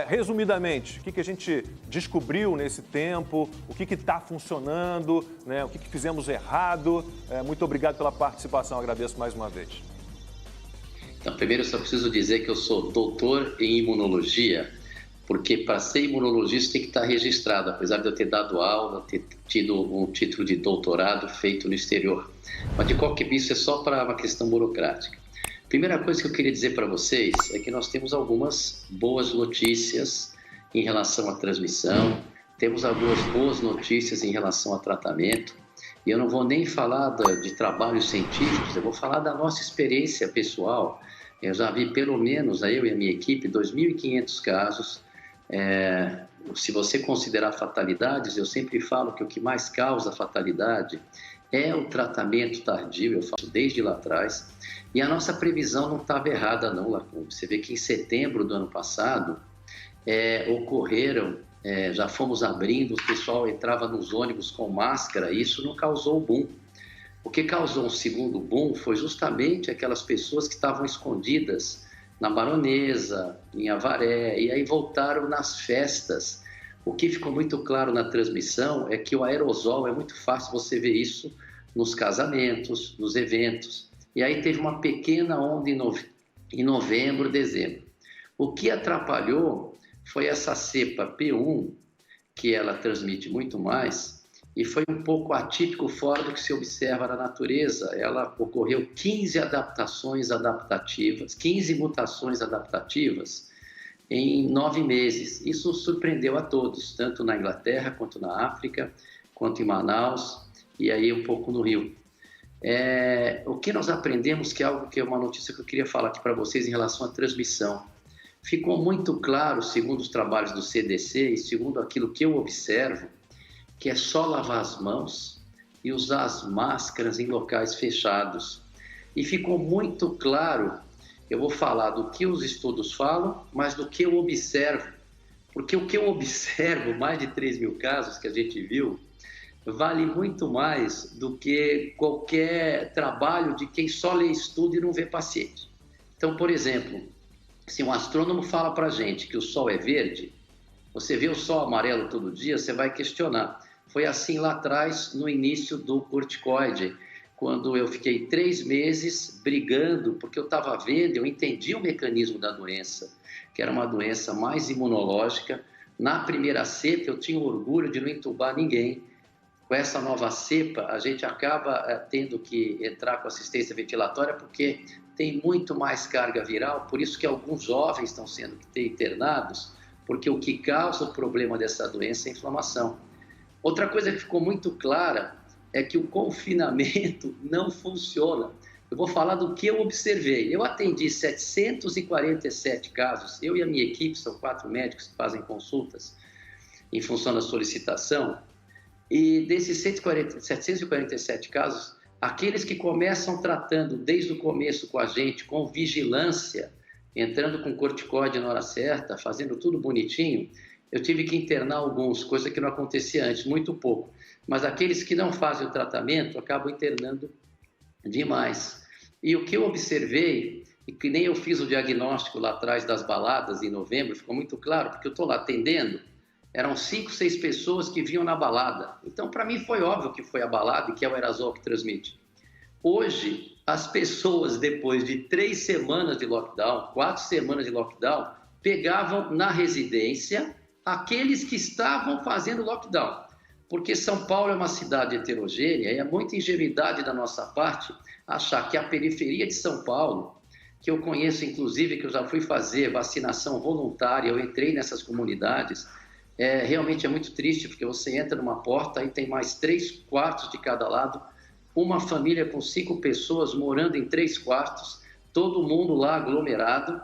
Resumidamente, o que a gente descobriu nesse tempo, o que está funcionando, né? O que fizemos errado. Muito obrigado pela participação, agradeço mais uma vez. Então, primeiro eu só preciso dizer que eu sou doutor em imunologia, porque para ser imunologista tem que estar registrado, apesar de eu ter dado aula, ter tido um título de doutorado feito no exterior. Mas de qualquer isso é só para uma questão burocrática. Primeira coisa que eu queria dizer para vocês é que nós temos algumas boas notícias em relação à transmissão, temos algumas boas notícias em relação ao tratamento, e eu não vou nem falar de trabalhos científicos, eu vou falar da nossa experiência pessoal. Eu já vi pelo menos, eu e a minha equipe, 2.500 casos. Se você considerar fatalidades, eu sempre falo que o que mais causa fatalidade é o tratamento tardio, eu faço desde lá atrás, e a nossa previsão não estava errada não, Lacombe. Você vê que em setembro do ano passado ocorreram, já fomos abrindo, o pessoal entrava nos ônibus com máscara, e isso não causou boom. O que causou um segundo boom foi justamente aquelas pessoas que estavam escondidas na Baronesa, em Avaré, e aí voltaram nas festas. O que ficou muito claro na transmissão é que o aerosol, é muito fácil você ver isso nos casamentos, nos eventos. E aí teve uma pequena onda em novembro, dezembro. O que atrapalhou foi essa cepa P1, que ela transmite muito mais, e foi um pouco atípico fora do que se observa na natureza. Ela ocorreu 15 adaptações adaptativas, 15 mutações adaptativas em 9 meses. Isso surpreendeu a todos, tanto na Inglaterra, quanto na África, quanto em Manaus, e aí um pouco no Rio. O que nós aprendemos, que é algo que é uma notícia que eu queria falar aqui para vocês em relação à transmissão. Ficou muito claro, segundo os trabalhos do CDC e segundo aquilo que eu observo, que é só lavar as mãos e usar as máscaras em locais fechados. E ficou muito claro, eu vou falar do que os estudos falam, mas do que eu observo. Porque o que eu observo, mais de 3.000 casos que a gente viu, vale muito mais do que qualquer trabalho de quem só lê estudo e não vê paciente. Então, por exemplo, se um astrônomo fala para a gente que o Sol é verde, você vê o Sol amarelo todo dia, você vai questionar. Foi assim lá atrás, no início do corticoide, quando eu fiquei 3 meses brigando, porque eu estava vendo, eu entendi o mecanismo da doença, que era uma doença mais imunológica. Na primeira cepa, eu tinha orgulho de não entubar ninguém. Com essa nova cepa, a gente acaba tendo que entrar com assistência ventilatória, porque tem muito mais carga viral, por isso que alguns jovens estão sendo internados, porque o que causa o problema dessa doença é a inflamação. Outra coisa que ficou muito clara é que o confinamento não funciona. Eu vou falar do que eu observei. Eu atendi 747 casos, eu e a minha equipe, são 4 médicos que fazem consultas em função da solicitação, e desses 747 casos, aqueles que começam tratando desde o começo com a gente, com vigilância, entrando com corticóide na hora certa, fazendo tudo bonitinho, eu tive que internar alguns, coisa que não acontecia antes, muito pouco. Mas aqueles que não fazem o tratamento, acabam internando demais. E o que eu observei, e que nem eu fiz o diagnóstico lá atrás das baladas em novembro, ficou muito claro, porque eu estou lá atendendo, eram 5, 6 pessoas que vinham na balada. Então, para mim, foi óbvio que foi a balada e que é o aerosol que transmite. Hoje, as pessoas, depois de 3 semanas de lockdown, 4 semanas de lockdown, pegavam na residência aqueles que estavam fazendo lockdown. Porque São Paulo é uma cidade heterogênea e é muita ingenuidade da nossa parte achar que a periferia de São Paulo, que eu conheço inclusive, que eu já fui fazer vacinação voluntária, eu entrei nessas comunidades, realmente é muito triste, porque você entra numa porta e tem mais 3 quartos de cada lado, uma família com 5 pessoas morando em 3 quartos, todo mundo lá aglomerado.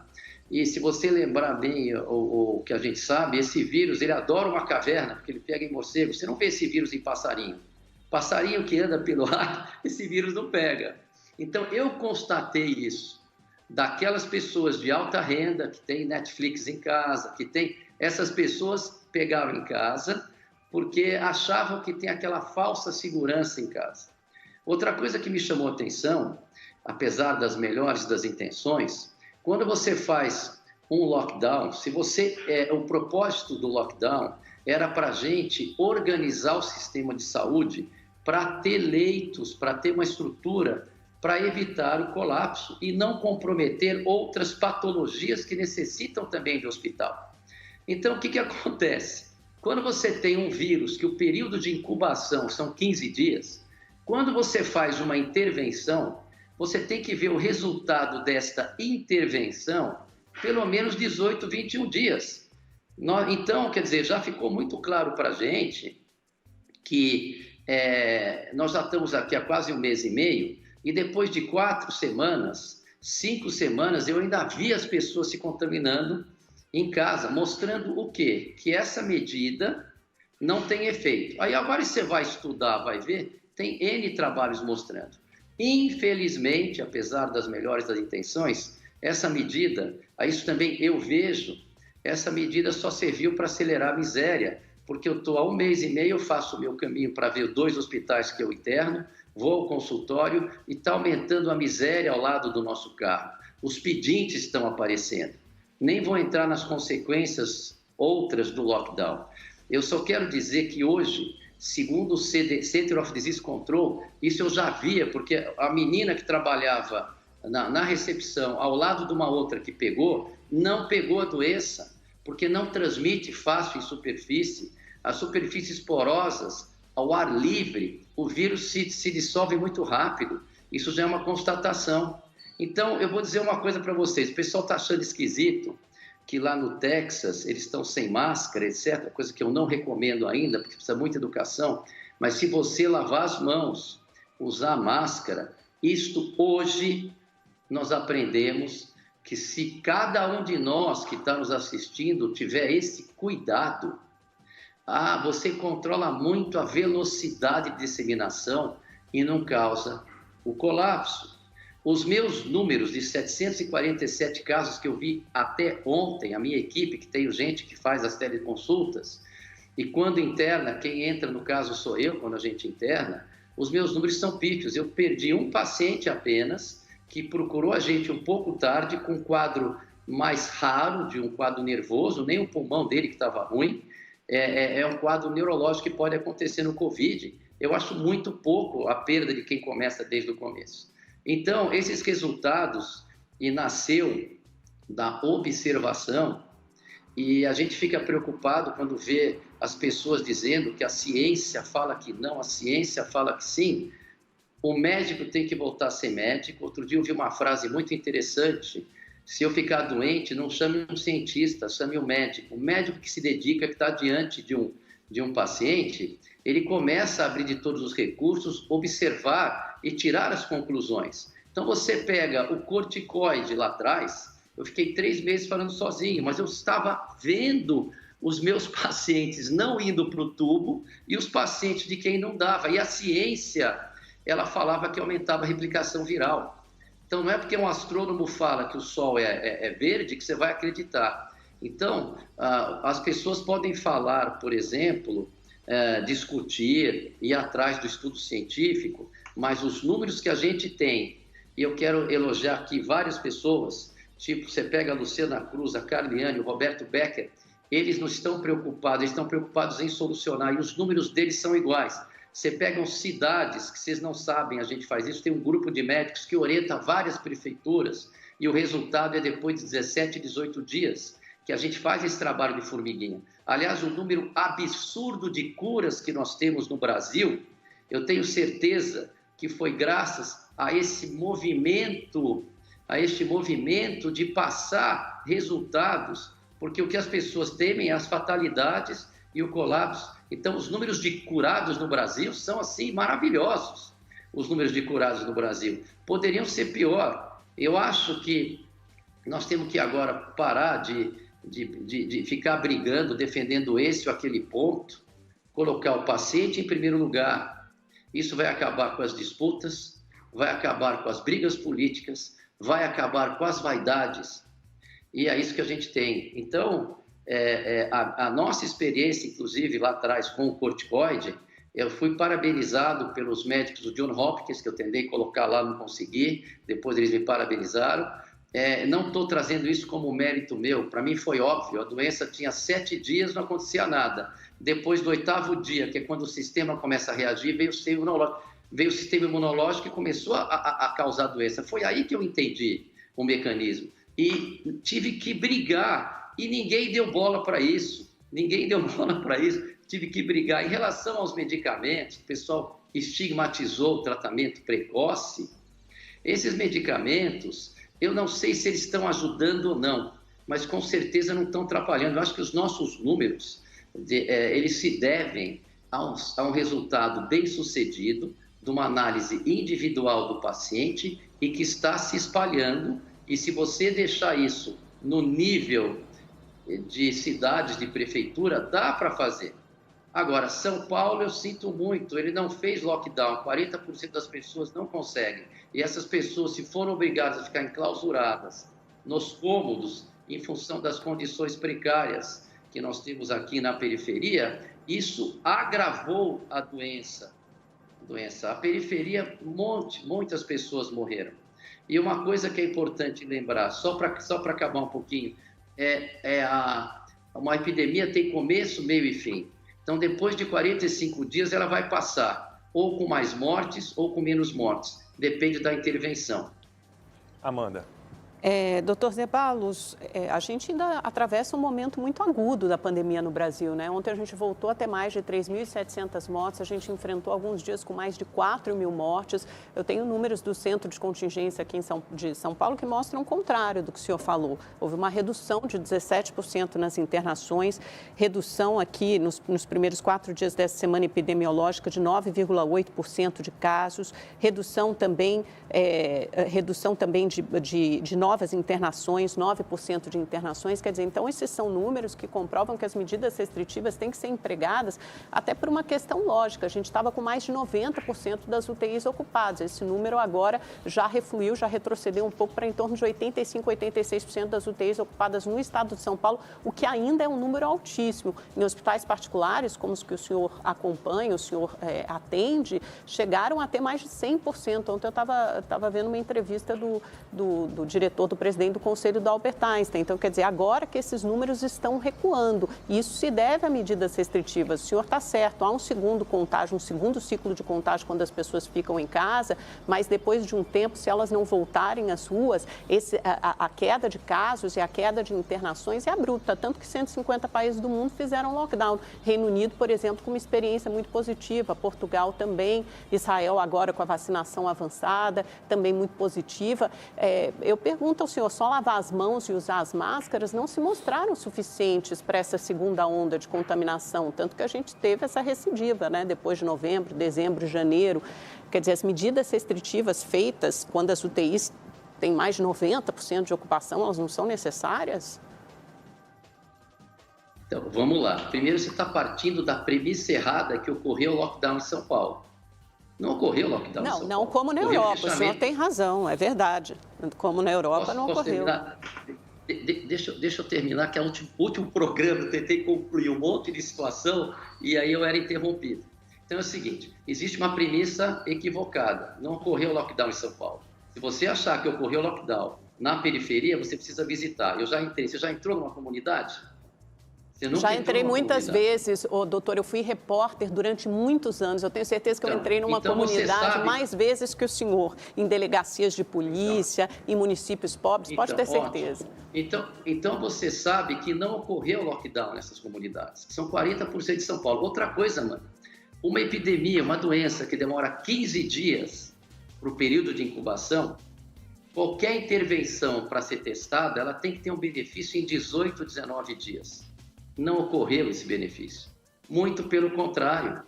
E se você lembrar bem o que a gente sabe, esse vírus, ele adora uma caverna, porque ele pega em morcego. Você não vê esse vírus em passarinho. Passarinho que anda pelo ar, esse vírus não pega. Então, eu constatei isso. Daquelas pessoas de alta renda, que tem Netflix em casa, essas pessoas pegavam em casa, porque achavam que tem aquela falsa segurança em casa. Outra coisa que me chamou a atenção, apesar das melhores das intenções, quando você faz um lockdown, o propósito do lockdown era para a gente organizar o sistema de saúde para ter leitos, para ter uma estrutura para evitar o colapso e não comprometer outras patologias que necessitam também de hospital. Então, o que acontece? Quando você tem um vírus que o período de incubação são 15 dias, quando você faz uma intervenção, você tem que ver o resultado desta intervenção pelo menos 18, 21 dias. Então, quer dizer, já ficou muito claro para a gente que nós já estamos aqui há quase um mês e meio e depois de 4 semanas, 5 semanas, eu ainda vi as pessoas se contaminando em casa, mostrando o quê? Que essa medida não tem efeito. Aí agora você vai estudar, vai ver, tem N trabalhos mostrando. Infelizmente, apesar das melhores das intenções, essa medida, isso também eu vejo, essa medida só serviu para acelerar a miséria, porque eu estou há um mês e meio, eu faço o meu caminho para ver 2 hospitais que eu interno, vou ao consultório e está aumentando a miséria ao lado do nosso carro. Os pedintes estão aparecendo. Nem vou entrar nas consequências outras do lockdown. Eu só quero dizer que hoje, segundo o Center of Disease Control, isso eu já via, porque a menina que trabalhava na recepção, ao lado de uma outra que pegou, não pegou a doença, porque não transmite fácil em superfície. As superfícies porosas, ao ar livre, o vírus se dissolve muito rápido. Isso já é uma constatação. Então, eu vou dizer uma coisa para vocês. O pessoal está achando esquisito que lá no Texas eles estão sem máscara, etc. Coisa que eu não recomendo ainda, porque precisa muita educação. Mas se você lavar as mãos, usar máscara, isto hoje nós aprendemos que se cada um de nós que está nos assistindo tiver esse cuidado, você controla muito a velocidade de disseminação e não causa o colapso. Os meus números de 747 casos que eu vi até ontem, a minha equipe, que tem gente que faz as teleconsultas, e quando interna, quem entra no caso sou eu, quando a gente interna, os meus números são pífios. Eu perdi um paciente apenas, que procurou a gente um pouco tarde, com um quadro mais raro, de um quadro nervoso, nem o pulmão dele que estava ruim, é um quadro neurológico que pode acontecer no Covid. Eu acho muito pouco a perda de quem começa desde o começo. Então, esses resultados, e nasceu da observação, e a gente fica preocupado quando vê as pessoas dizendo que a ciência fala que não, a ciência fala que sim. O médico tem que voltar a ser médico. Outro dia eu vi uma frase muito interessante: se eu ficar doente, não chame um cientista, chame um médico. O médico que se dedica, que está diante de um paciente, ele começa a abrir de todos os recursos, observar e tirar as conclusões. Então você pega o corticoide lá atrás, eu fiquei 3 meses falando sozinho, mas eu estava vendo os meus pacientes não indo para o tubo e os pacientes de quem não dava. E a ciência, ela falava que aumentava a replicação viral. Então, não é porque um astrônomo fala que o Sol é verde que você vai acreditar. Então, as pessoas podem falar, por exemplo, discutir, ir atrás do estudo científico, mas os números que a gente tem, e eu quero elogiar aqui várias pessoas, tipo, você pega a Luciana Cruz, a Carliane, o Roberto Becker, eles não estão preocupados, eles estão preocupados em solucionar, e os números deles são iguais. Você pega cidades que vocês não sabem, a gente faz isso, tem um grupo de médicos que orienta várias prefeituras e o resultado é depois de 17, 18 dias que a gente faz esse trabalho de formiguinha. Aliás, o número absurdo de curas que nós temos no Brasil, eu tenho certeza que foi graças a este movimento de passar resultados, porque o que as pessoas temem é as fatalidades e o colapso. Então, os números de curados no Brasil são, assim, maravilhosos. Os números de curados no Brasil poderiam ser pior. Eu acho que nós temos que agora parar de ficar brigando, defendendo esse ou aquele ponto, colocar o paciente em primeiro lugar. Isso vai acabar com as disputas, vai acabar com as brigas políticas, vai acabar com as vaidades. E é isso que a gente tem. Então, a nossa experiência, inclusive, lá atrás com o corticoide, eu fui parabenizado pelos médicos do Johns Hopkins, que eu tentei colocar lá, não consegui, depois eles me parabenizaram, não estou trazendo isso como mérito meu, para mim foi óbvio, a doença tinha 7 dias, não acontecia nada. Depois do 8º dia, que é quando o sistema começa a reagir, veio o sistema imunológico e começou a causar doença. Foi aí que eu entendi o mecanismo. E tive que brigar, e ninguém deu bola para isso. Tive que brigar. Em relação aos medicamentos, o pessoal estigmatizou o tratamento precoce. Esses medicamentos, eu não sei se eles estão ajudando ou não, mas com certeza não estão atrapalhando. Eu acho que os nossos números, eles se devem a um resultado bem sucedido, de uma análise individual do paciente e que está se espalhando. E se você deixar isso no nível de cidades, de prefeitura, dá para fazer. Agora, São Paulo, eu sinto muito, ele não fez lockdown, 40% das pessoas não conseguem. E essas pessoas, se foram obrigadas a ficar enclausuradas nos cômodos, em função das condições precárias que nós temos aqui na periferia, isso agravou a doença. A periferia, muitas pessoas morreram. E uma coisa que é importante lembrar, só para acabar um pouquinho, uma epidemia tem começo, meio e fim. Então, depois de 45 dias, ela vai passar ou com mais mortes ou com menos mortes. Depende da intervenção. Amanda. Doutor Zeballos, a gente ainda atravessa um momento muito agudo da pandemia no Brasil, né? Ontem a gente voltou a ter mais de 3.700 mortes, a gente enfrentou alguns dias com mais de 4.000 mortes. Eu tenho números do Centro de Contingência aqui de São Paulo que mostram o contrário do que o senhor falou. Houve uma redução de 17% nas internações, redução aqui nos primeiros 4 dias dessa semana epidemiológica de 9,8% de casos, redução também de novas internações, 9% de internações, quer dizer, então esses são números que comprovam que as medidas restritivas têm que ser empregadas até por uma questão lógica. A gente estava com mais de 90% das UTIs ocupadas, esse número agora já refluiu, já retrocedeu um pouco para em torno de 85%, 86% das UTIs ocupadas no estado de São Paulo, o que ainda é um número altíssimo. Em hospitais particulares, como os que o senhor acompanha, o senhor atende, chegaram a ter mais de 100%. Ontem eu estava vendo uma entrevista do diretor, do presidente do Conselho do Albert Einstein. Então, quer dizer, agora que esses números estão recuando, e isso se deve a medidas restritivas. O senhor está certo, há um segundo contágio, um segundo ciclo de contágio quando as pessoas ficam em casa, mas depois de um tempo, se elas não voltarem às ruas, a queda de casos e a queda de internações é abrupta, tanto que 150 países do mundo fizeram lockdown. Reino Unido, por exemplo, com uma experiência muito positiva, Portugal também, Israel agora com a vacinação avançada, também muito positiva. Eu pergunto ao senhor, só lavar as mãos e usar as máscaras não se mostraram suficientes para essa segunda onda de contaminação, tanto que a gente teve essa recidiva, né? Depois de novembro, dezembro, janeiro. Quer dizer, as medidas restritivas feitas quando as UTIs têm mais de 90% de ocupação, elas não são necessárias? Então, vamos lá. Primeiro, você está partindo da premissa errada que ocorreu o lockdown em São Paulo. Não ocorreu lockdown em São Paulo. Não como na Europa, o senhor tem razão, é verdade. Como na Europa não ocorreu. Deixa eu terminar, que é o último programa, eu tentei concluir um monte de situação e aí eu era interrompido. Então é o seguinte, existe uma premissa equivocada, não ocorreu lockdown em São Paulo. Se você achar que ocorreu lockdown na periferia, você precisa visitar. Eu já entrei, você já entrou numa comunidade? Já entrei muitas vezes, doutor, eu fui repórter durante muitos anos, eu tenho certeza que eu entrei numa comunidade mais vezes que o senhor, em delegacias de polícia, em municípios pobres, pode ter certeza. Então você sabe que não ocorreu lockdown nessas comunidades, que são 40% de São Paulo. Outra coisa, mano, uma epidemia, uma doença que demora 15 dias para o período de incubação, qualquer intervenção para ser testada, ela tem que ter um benefício em 18, 19 dias. Não ocorreu esse benefício. Muito pelo contrário.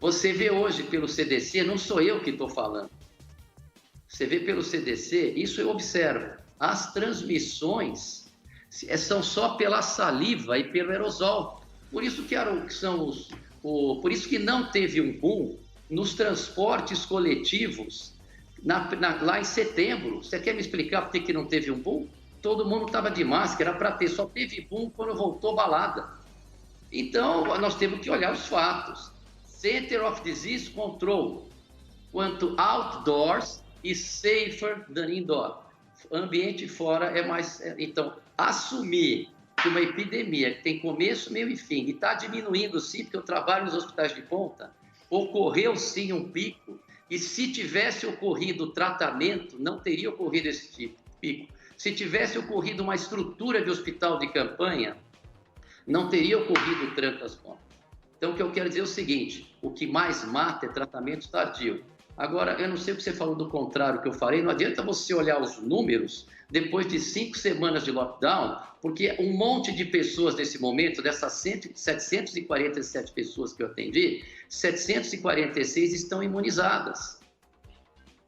Você vê hoje pelo CDC, não sou eu que estou falando. Você vê pelo CDC, isso eu observo. As transmissões são só pela saliva e pelo aerosol. Por isso por isso que não teve um boom nos transportes coletivos lá em setembro. Você quer me explicar por que não teve um boom? Todo mundo estava de máscara, era para ter, só teve boom quando voltou balada. Então, nós temos que olhar os fatos. Center of Disease Control, quanto outdoors is safer than indoor. ambiente fora é mais... Então, assumir que uma epidemia que tem começo, meio e fim, e está diminuindo sim, porque eu trabalho nos hospitais de ponta, ocorreu sim um pico, e se tivesse ocorrido o tratamento, não teria ocorrido esse pico. Se tivesse ocorrido uma estrutura de hospital de campanha, não teria ocorrido o tranca-as-pontas. Então, o que eu quero dizer é o seguinte, o que mais mata é tratamento tardio. Agora, eu não sei o que você falou do contrário que eu falei, não adianta você olhar os números depois de 5 semanas de lockdown, porque um monte de pessoas nesse momento, dessas 747 pessoas que eu atendi, 746 estão imunizadas.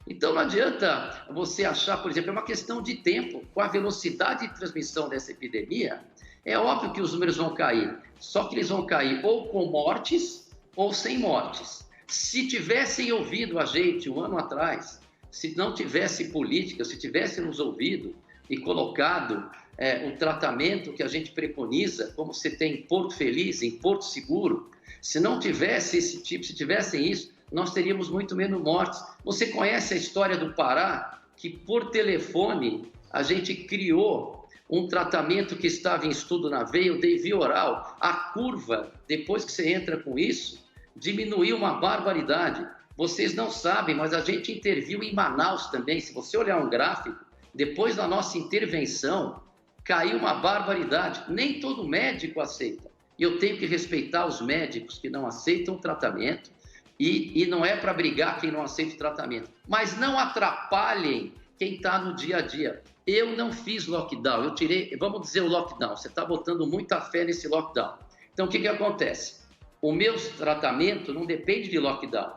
Então, não adianta você achar, por exemplo, é uma questão de tempo, com a velocidade de transmissão dessa epidemia, é óbvio que os números vão cair, só que eles vão cair ou com mortes ou sem mortes. Se tivessem ouvido a gente um ano atrás, se não tivesse política, se tivessem nos ouvido e colocado o tratamento que a gente preconiza, como você tem em Porto Feliz, em Porto Seguro, se não tivesse esse tipo, se tivessem isso, nós teríamos muito menos mortes. Você conhece a história do Pará, que por telefone a gente criou um tratamento que estava em estudo na veia, o Devi oral. A curva, depois que você entra com isso, diminuiu uma barbaridade. Vocês não sabem, mas a gente interviu em Manaus também. Se você olhar um gráfico, depois da nossa intervenção, caiu uma barbaridade. Nem todo médico aceita. E eu tenho que respeitar os médicos que não aceitam o tratamento. E não é para brigar quem não aceita o tratamento. Mas não atrapalhem quem está no dia a dia. Eu não fiz lockdown, eu tirei, vamos dizer o lockdown, você está botando muita fé nesse lockdown. Então, o que acontece? O meu tratamento não depende de lockdown.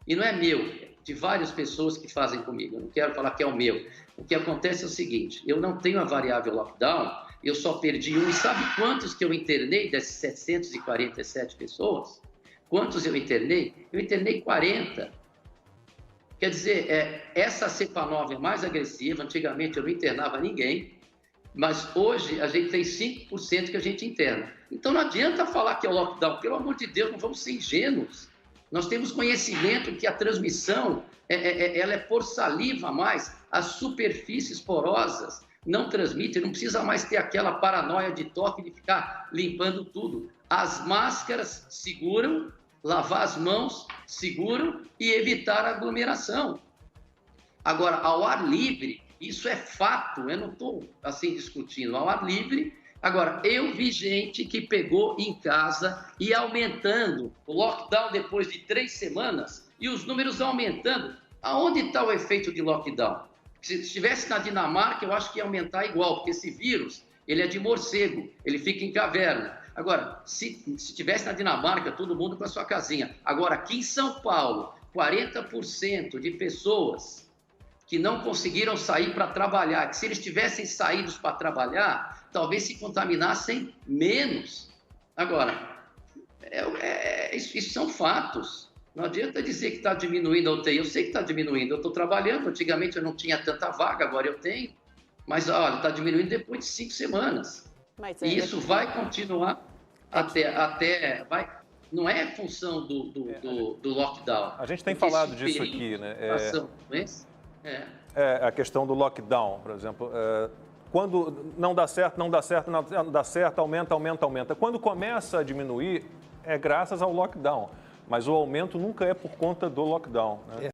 E não é meu, é de várias pessoas que fazem comigo. Eu não quero falar que é o meu. O que acontece é o seguinte, eu não tenho a variável lockdown, eu só perdi um. E sabe quantos que eu internei dessas 747 pessoas? Quantos eu internei? Eu internei 40. Quer dizer, essa cepa nova é mais agressiva. Antigamente eu não internava ninguém, mas hoje a gente tem 5% que a gente interna. Então não adianta falar que é o lockdown. Pelo amor de Deus, não vamos ser ingênuos. Nós temos conhecimento que a transmissão ela é por saliva a mais. As superfícies porosas não transmitem, não precisa mais ter aquela paranoia de toque de ficar limpando tudo. As máscaras seguram, lavar as mãos, seguram e evitar a aglomeração. Agora, ao ar livre, isso é fato, eu não estou assim discutindo, ao ar livre. Agora, eu vi gente que pegou em casa e aumentando o lockdown depois de 3 semanas e os números aumentando. Aonde está o efeito de lockdown? Se estivesse na Dinamarca, eu acho que ia aumentar igual, porque esse vírus, ele é de morcego, ele fica em caverna. Agora, se tivesse na Dinamarca, todo mundo com a sua casinha. Agora, aqui em São Paulo, 40% de pessoas que não conseguiram sair para trabalhar, que se eles tivessem saído para trabalhar, talvez se contaminassem menos. Agora, isso são fatos. Não adianta dizer que está diminuindo a UTI. Eu sei que está diminuindo, eu estou trabalhando. Antigamente eu não tinha tanta vaga, agora eu tenho. Mas, olha, está diminuindo depois de 5 semanas. E isso vai continuar até não é função do lockdown. A gente tem falado disso aqui, né? A questão do lockdown, por exemplo. Quando não dá certo, aumenta. Quando começa a diminuir, é graças ao lockdown. Mas o aumento nunca é por conta do lockdown, né?